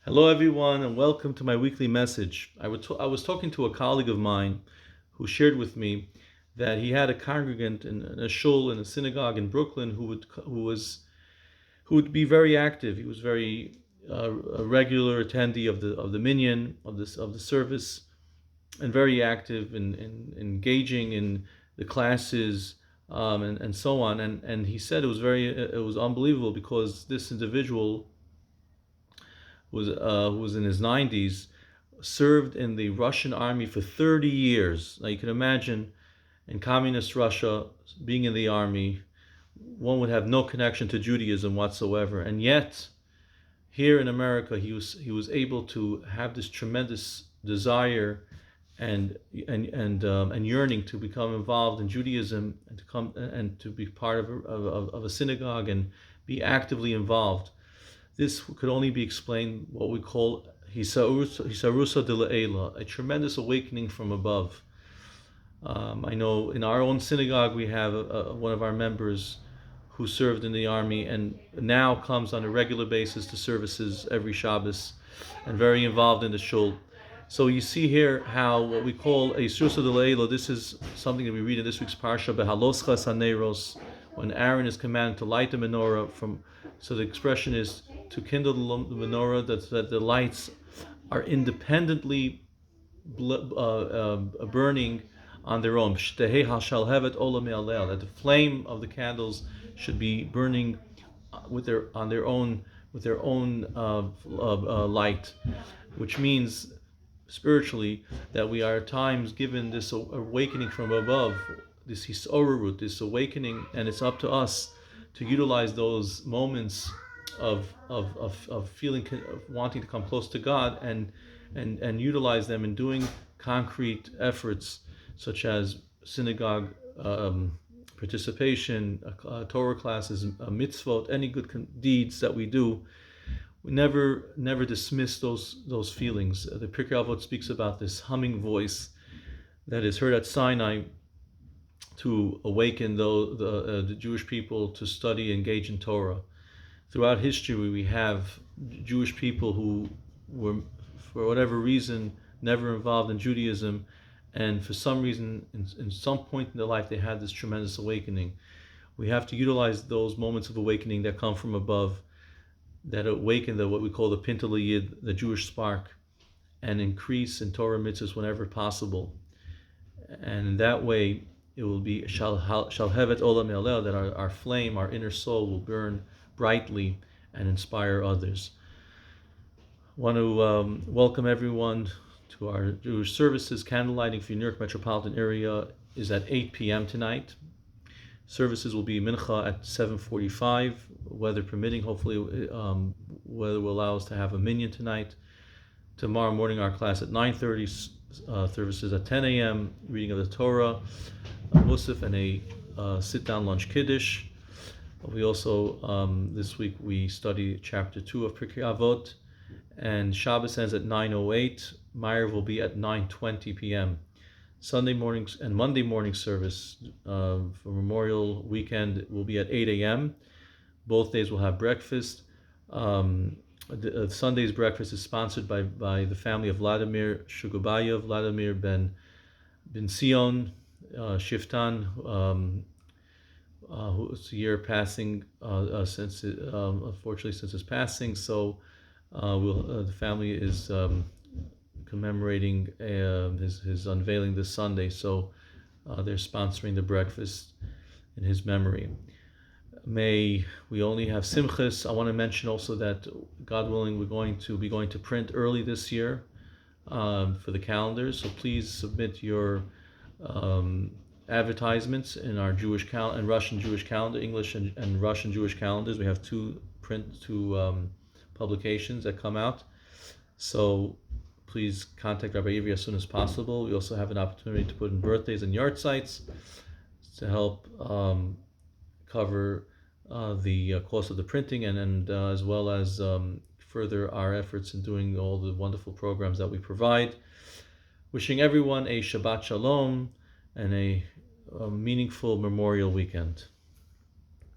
Hello, everyone, and welcome to my weekly message. I was talking to a colleague of mine who shared with me that he had a congregant in a shul in a synagogue in Brooklyn who would be very active. He was very a regular attendee of the minyan of the service, and very active in engaging in the classes, and so on. And he said it was unbelievable because this individual who was in his 90s, served in the Russian army for 30 years. Now you can imagine, in communist Russia, being in the army, one would have no connection to Judaism whatsoever. And yet, here in America, he was able to have this tremendous desire and yearning to become involved in Judaism and to be part of a synagogue and be actively involved. This could only be explained what we call hisarusa de la'ela, a tremendous awakening from above. I know in our own synagogue we have one of our members who served in the army and now comes on a regular basis to services every Shabbos and very involved in the shul. So you see here how what we call a hisarusa de la'ela, this is something that we read in this week's parsha, behaloscha saneros, when Aaron is commanded to light the menorah from. So the expression is to kindle the menorah, that the lights are independently burning on their own. That the flame of the candles should be burning with their own light, which means spiritually that we are at times given this awakening from above, this hisorurut, this awakening, and it's up to us to utilize those moments of feeling, of wanting to come close to God, and utilize them in doing concrete efforts such as synagogue participation, Torah classes, mitzvot, any good deeds that we do. We never dismiss those feelings. The Pirkei Avot speaks about this humming voice that is heard at Sinai to awaken the Jewish people to study, engage in Torah. Throughout history, we have Jewish people who were, for whatever reason, never involved in Judaism, and for some reason, in some point in their life, they had this tremendous awakening. We have to utilize those moments of awakening that come from above, that awaken what we call the Pintel Yid, the Jewish spark, and increase in Torah mitzvahs whenever possible. And in that way, it will be shalhevet olam yalel, that our flame, our inner soul, will burn brightly and inspire others. I want to welcome everyone to our Jewish services. Candlelighting for the New York metropolitan area is at 8 p.m. tonight. Services will be mincha at 7:45, weather permitting. Hopefully, weather will allow us to have a minyan tonight. Tomorrow morning, our class at 9:30. Services at 10 a.m. Reading of the Torah, Musaf, and a sit-down lunch kiddush. We also this week we study chapter 2 of Pirkei Avot, and Shabbos ends at 9:08. Ma'ariv will be at 9:20 p.m. Sunday mornings and Monday morning service for Memorial Weekend will be at 8 a.m. Both days will have breakfast. Sunday's breakfast is sponsored by the family of Vladimir Shugubayev, Vladimir Ben Sion Shiftan, who's a year passing unfortunately since his passing. So the family is commemorating his unveiling this Sunday. So they're sponsoring the breakfast in his memory. May we only have simchas. I want to mention also that, God willing, we're going to print early this year for the calendars. So please submit your advertisements in our Jewish and Russian Jewish calendar, English and Russian Jewish calendars. We have two publications that come out. So please contact Rabbi Ivri as soon as possible. We also have an opportunity to put in birthdays and yard sites to help cover the cost of the printing, and as well as further our efforts in doing all the wonderful programs that we provide. Wishing everyone a Shabbat Shalom and a meaningful Memorial Weekend.